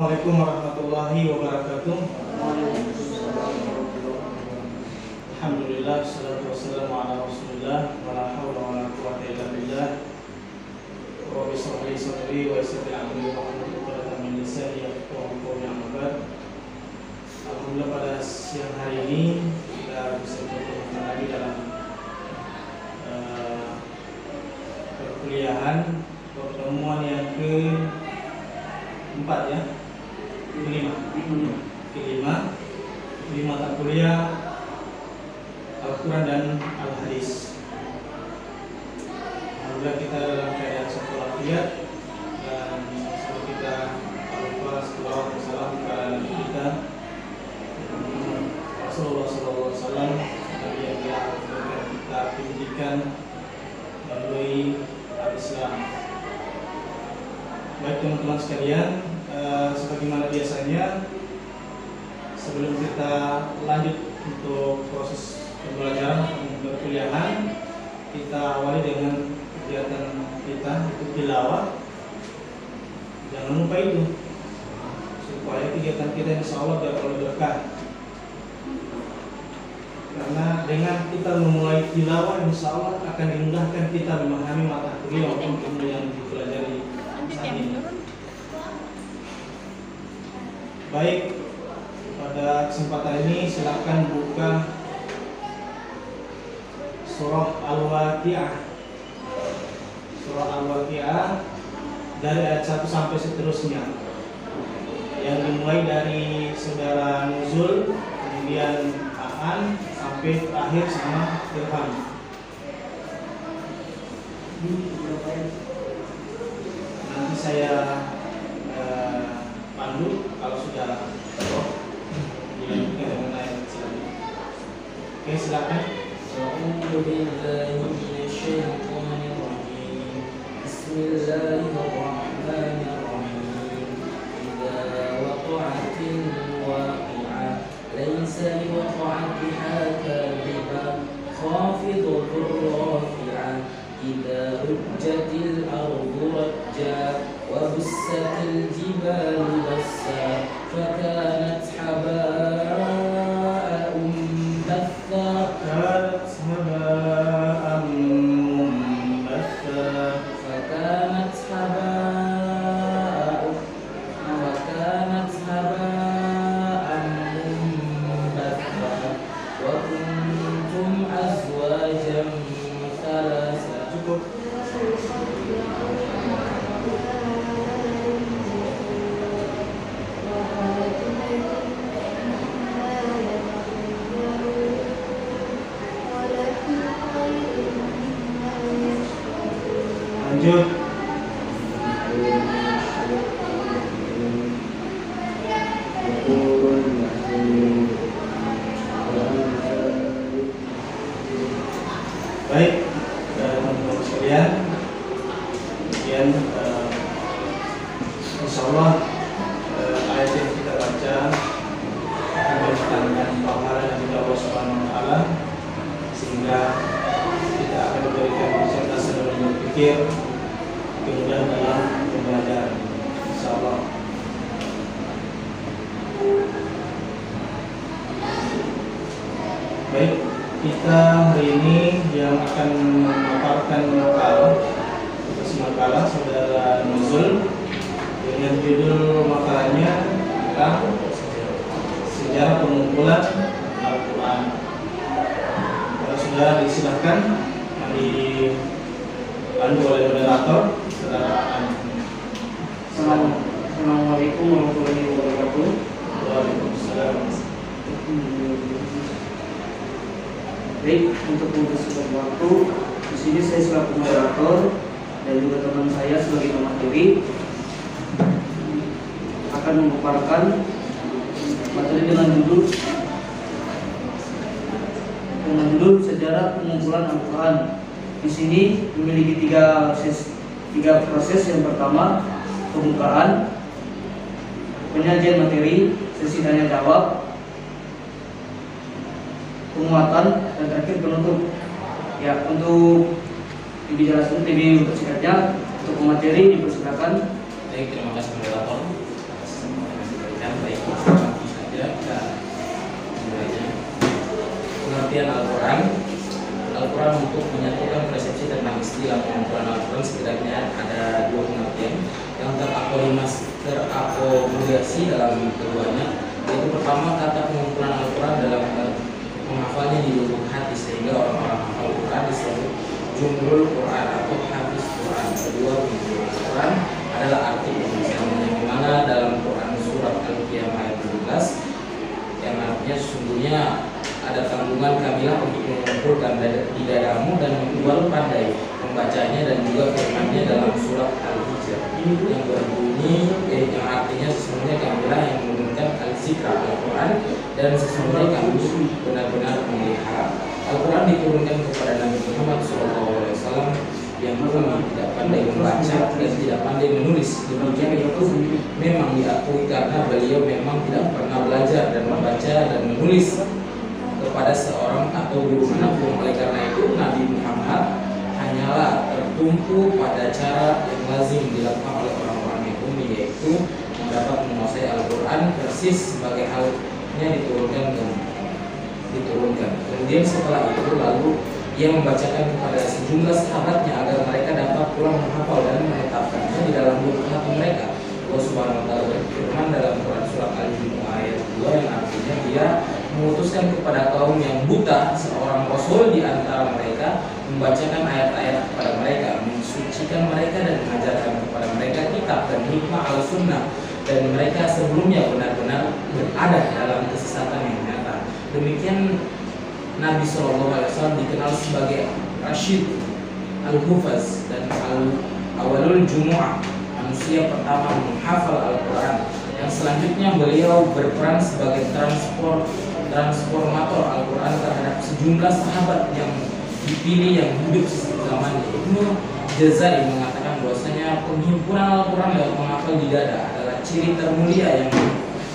Assalamualaikum warahmatullahi wabarakatuh. Alhamdulillah, salatu wassalamu ala rasulillah, wa la hawla wa la quwwata illa billah. Rabbi shrah li sadri wa yassir li amri wahlul 'uqdatam min lisani yafqahu qawli. Amma ba'd. Alhamdulillah, pada siang hari ini kita bisa bertemu lagi dalam perkuliahan pertemuan yang keempat ya. Kelima mata kuliah Al-Quran dan Al-Hadis. Alhamdulillah kita dalam keadaan sehat walafiat dan sama kita lupa salawat dan salam kepada Nabi kita Rasulullah SAW, Nabi yang telah memberikan kita pendidikan melalui Al-Islam. Baik teman-teman sekalian, sebagaimana biasanya sebelum kita lanjut untuk proses pembelajaran perkuliahan, kita awali dengan kegiatan kita itu tilawah. Jangan lupa itu supaya kegiatan kita insya Allah dapat berkah. Karena dengan kita memulai tilawah, insya Allah akan dimudahkan kita memahami mata kuliah maupun ilmu yang dipelajari saat ini. Baik, pada kesempatan ini silakan buka surah Al-Waqi'ah. Surah Al-Waqi'ah dari ayat 1 sampai seterusnya, yang dimulai dari saudara Nuzul, kemudian Aan sampai terakhir sama Irfan. Nanti saya pandu kalau sudah dilanjutkan dengan ayat selanjutnya. Oke, silakan. Bismillahirrahmanirrahim. Idza waqa'atil waqi'ah laysa liwaqa'atiha kadhibah khafidatur rafi'ah. Idza rujjatil ardu rajja wa bussatil jibalu bassa fakanat haba'an munbatha. Lanjut. Baik, teman-teman sekalian, kemudian insyaallah ayat yang kita baca akan mendatangkan pahala dan juga Allah Subhanahu wa taala, sehingga kita akan diberikan persentase dalam berpikir, kemudian dalam pembelajaran, insyaallah. Baik, kita hari ini yang akan memaparkan makalah saudara Nuzul dengan judul makalahnya tentang sejarah pengumpulan Al-Quran. Kalau saudara disilahkan dipandu oleh moderator, saudara An. Assalamualaikum warahmatullahi wabarakatuh. Waalaikumsalam. Baik, untuk mempersingkat waktu, di sini saya selaku moderator dan juga teman saya sebagai pemateri akan memaparkan materi dengan judul sejarah pengumpulan Al-Quran. Di sini memiliki tiga proses. Yang pertama, pembukaan, penyajian materi, sesi tanya jawab, penguatan, dan terakhir penutup. Ya, untuk dijelaskan lebih singkatnya, untuk materi dipersilakan. Baik, terima kasih moderator. akomodasi dalam keduanya, yaitu pertama kata pengumpulan Al-Quran dalam menghafalnya di lubuk hati sehingga orang-orang hafal Quran disebut jumhurul Quran atau hafiz Quran. Kedua, pengumpulan Al-Quran adalah arti penulisan yang dimana dalam Quran surat Al-Qiyamah ayat 12 yang artinya sesungguhnya ada tanggungan kamilah untuk mengumpulkan di dadamu dan membuat pandai membacanya, dan juga firman-Nya dalam surat Al-Hijr yang berbunyi yang artinya sesungguhnya kamilah yang menurunkan al-zikra Al-Quran dan sesungguhnya kami benar-benar memelihara. Al-Quran diturunkan kepada Nabi Muhammad SAW yang tidak pandai membaca dan tidak pandai menulis. Demikian itu memang diakui karena beliau memang tidak pernah belajar dan membaca dan menulis kepada seorang atau guru manapun. Oleh karena itu Nabi Muhammad hanyalah tertumpu pada cara yang lazim dilakukan oleh orang-orang yang ummi, yaitu dapat menguasai Al-Quran persis sebagai halnya diturunkan. Kemudian setelah itu lalu ia membacakan kepada sejumlah sahabatnya agar mereka dapat pulang menghafal dan menetapkannya di dalam lubuk hati mereka. Allah Subhanahu wa taala berfirman dalam Quran surat Al-Jumu'ah ayat 2 yang artinya Dia mengutuskan kepada kaum yang buta seorang rasul di antara mereka membacakan ayat-ayat kepada mereka, mensucikan mereka dan mengajarkan kepada mereka kitab dan hikmah al-sunnah, dan mereka sebelumnya benar-benar berada dalam kesesatan yang nyata. Demikian Nabi SAW dikenal sebagai Rashid Al-Hufaz dan Awalul Jumu'ah, manusia pertama menghafal Al-Quran. Yang selanjutnya beliau berperan sebagai transformator Al-Quran terhadap sejumlah sahabat yang dipilih yang hidup zamannya. Ibnu Jazari mengatakan bahwasanya penghimpunan Al-Quran dalam menghafal di dada adalah ciri termulia yang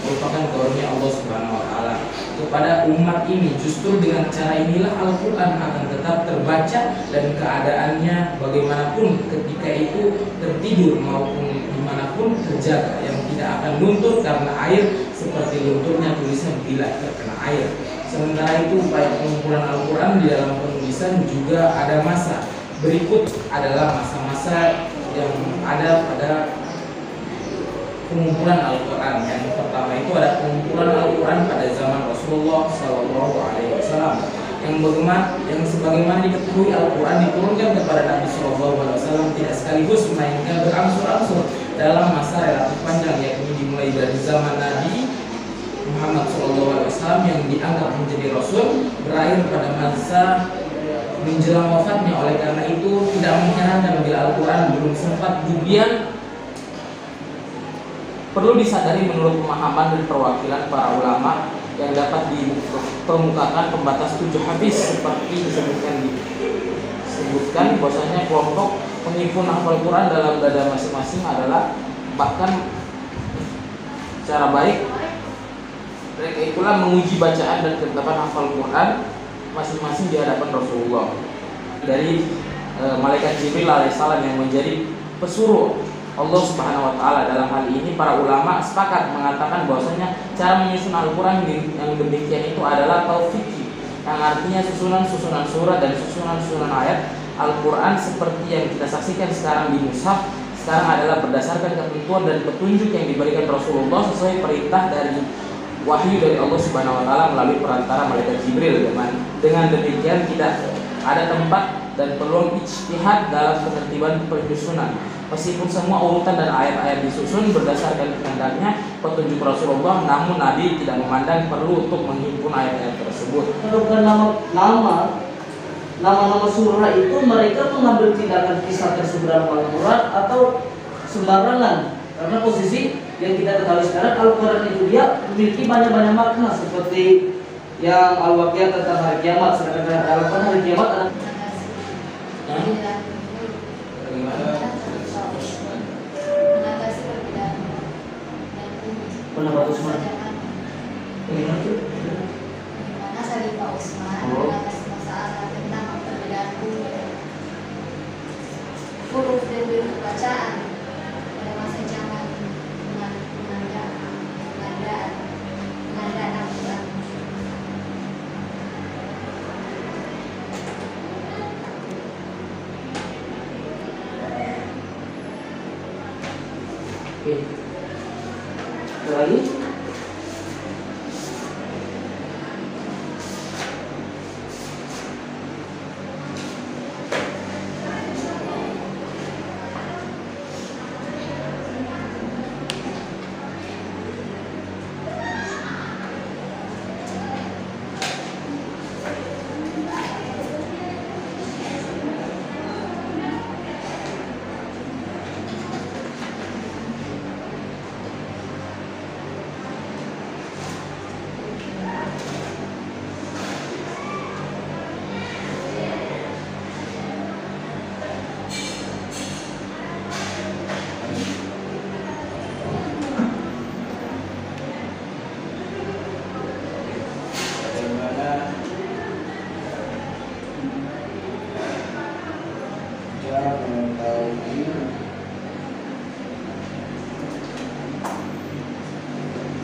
merupakan karunia Allah Subhanahu wa taala kepada umat ini. Justru dengan cara inilah Al-Quran akan tetap terbaca dan keadaannya bagaimanapun ketika itu tertidur maupun dimanapun terjaga, yang tidak akan luntur karena air seperti lunturnya tulisan bila terkena air. Sementara itu upaya pengumpulan Al-Quran di dalam penulisan juga ada masa. Berikut adalah masa-masa yang ada pada pengumpulan Al-Quran. Yang pertama itu ada pengumpulan Al-Quran pada zaman Rasulullah SAW yang sebagaimana diketahui Al-Quran diturunkan kepada Nabi SAW tidak sekaligus melainkan berangsur-angsur dalam masa relatif panjang, yakni dimulai dari zaman Nabi Muhammad SAW yang dianggap menjadi Rasul, berakhir pada masa menjelang wafatnya. Oleh karena itu tidak mengherankan bila Al-Quran belum sempat dibian. Perlu disadari menurut pemahaman dan perwakilan para ulama yang dapat dikemukakan pembatas 7 hadis seperti disebutkan bahwasanya kelompok penghimpun hafal Quran dalam dada masing-masing adalah bahkan secara baik mereka itulah menguji bacaan dan ketetapan hafal Quran masing-masing di hadapan Rasulullah dari malaikat Jibril alaihissalam yang menjadi pesuruh Allah Subhanahu wa taala. Dalam hal ini para ulama sepakat mengatakan bahwasanya cara menyusun Al-Quran yang demikian itu adalah taufiqi, yang artinya susunan-susunan surat dan susunan-susunan ayat Al-Quran seperti yang kita saksikan sekarang di mushaf sekarang adalah berdasarkan ketentuan dan petunjuk yang diberikan Rasulullah sesuai perintah dari wahyu dari Allah Subhanahu wa taala melalui perantara malaikat Jibril. Dengan demikian tidak ada tempat dan peluang ijtihad dalam penertiban penyusunan. Meskipun semua urutan dan ayat-ayat disusun berdasarkan kehendaknya petunjuk Rasulullah, namun Nabi tidak memandang perlu untuk menghimpun ayat-ayat tersebut. Bukan nama-nama surah itu mereka mengambil tindakan kisah tersebut Al-Quran atau sembarangan, karena posisi yang kita ketahui sekarang Al-Quran itu dia memiliki banyak-banyak makna seperti yang Al-Waqiah tentang hari kiamat, sedangkan Al-Quran hari kiamat adalah pendapat Usman. Bagaimana itu? Bagaimana Salifah Usman mengatasi masalah tentang perbedaan huruf dan bentuk bacaan pada masa zaman pengadaan Al-Quran. Oke. Ada lagi?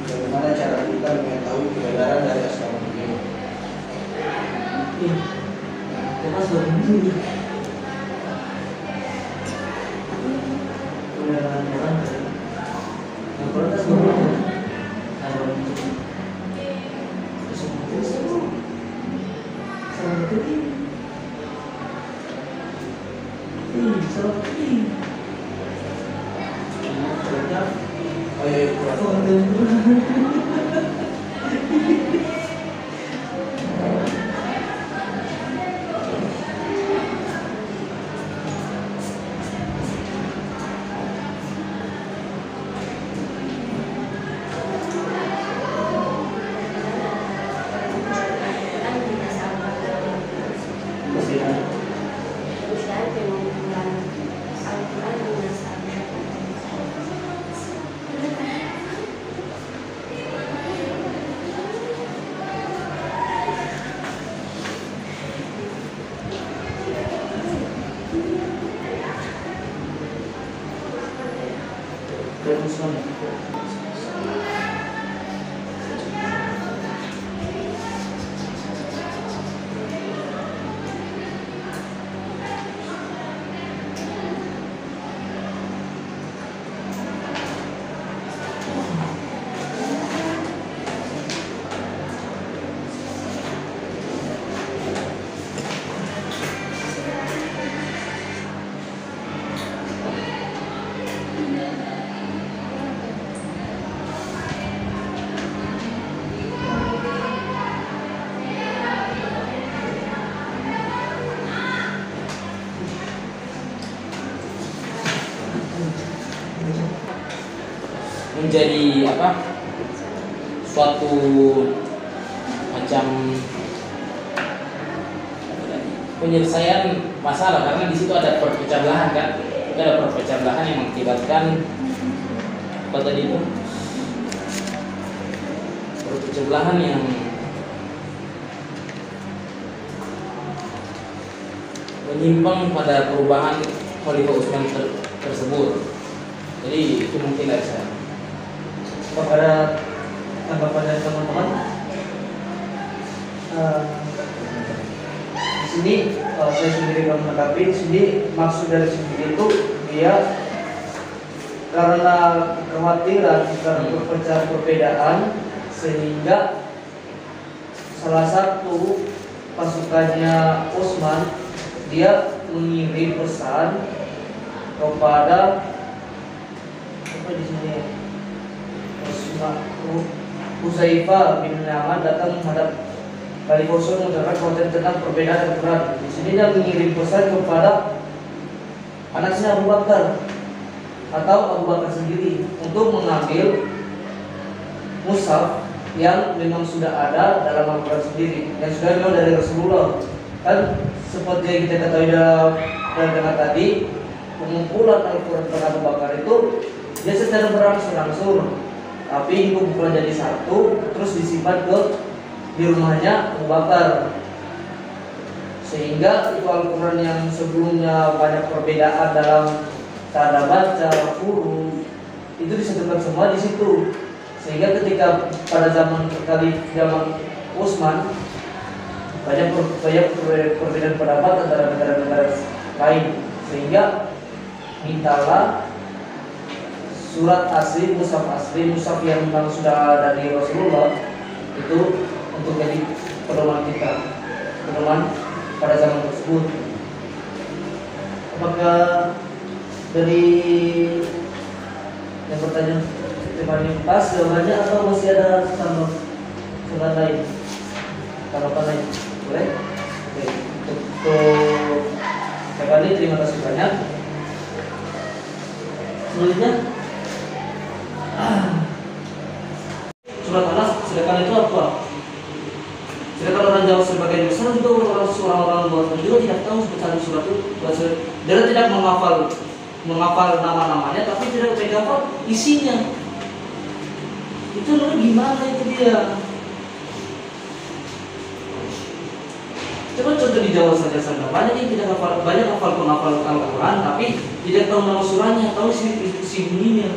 Bagaimana cara kita mengetahui kebenaran dari asal dunia? Kita sudah begini. Kebenaran orang dari yang orang kan sudah begini. Ada orang itu. Oh iya, menjadi apa, suatu macam penyelesaian masalah, karena di situ ada perpecah belahan kan, itu ada perpecah belahan yang mengakibatkan apa tadi itu, perpecah belahan yang menyimpang pada perubahan Khalifah Utsman tersebut. Jadi itu mungkin dari saya. Apakah ada tanggapan dari teman-teman? Di sini saya sendiri kalau menanggapi, di sini maksud dari sini itu dia karena kekhawatiran karena perpecahan perbedaan, sehingga salah satu pasukannya Utsman dia mengirim pesan kepada apa di sini, Hudzaifah bin Yaman datang menghadap Khalifah Utsman mengucapkan konten tentang perbedaan dan peran. Di sini dia mengirim pesan kepada anaknya Abu Bakar atau Abu Bakar sendiri untuk mengambil mushaf yang memang sudah ada dalam Al-Quran sendiri, yang sudah memang dari Rasulullah. Kan seperti yang kita ketahui dalam dengar tadi, pengumpulan Al-Quran pada Abu Bakar itu dia secara berangsur-angsur, tapi dikumpulkan jadi satu, terus disimpan di rumahnya Abu Bakar, sehingga itu Al-Quran yang sebelumnya banyak perbedaan dalam tanda baca, huruf, itu disebutkan semua di situ. Sehingga ketika pada zaman Utsman banyak perbedaan pendapat antara negara-negara lain, sehingga mintalah surat asli, mushaf yang memang sudah dari Rasulullah itu untuk jadi pedoman kita, pedoman pada zaman tersebut. Apakah dari yang bertanya temanya pas jawabannya atau masih ada tambahan lain? Tambahan lain? Boleh? Oke. Untuk kembali terima kasih banyak. Selanjutnya surat Anas, sedangkan itu apa? Sedangkan orang Jawa sebagian besar juga orang-orang luar negeri juga tidak tahu sebetulnya surat itu. Dia tidak menghafal nama-namanya, tapi tidak menghafal isinya. Itu lalu gimana itu dia? Coba contoh di Jawa saja sana. Banyak yang tidak hafal, banyak hafal penghafal Al-Quran, tapi tidak tahu nama surahnya, tahu isi bunyinya.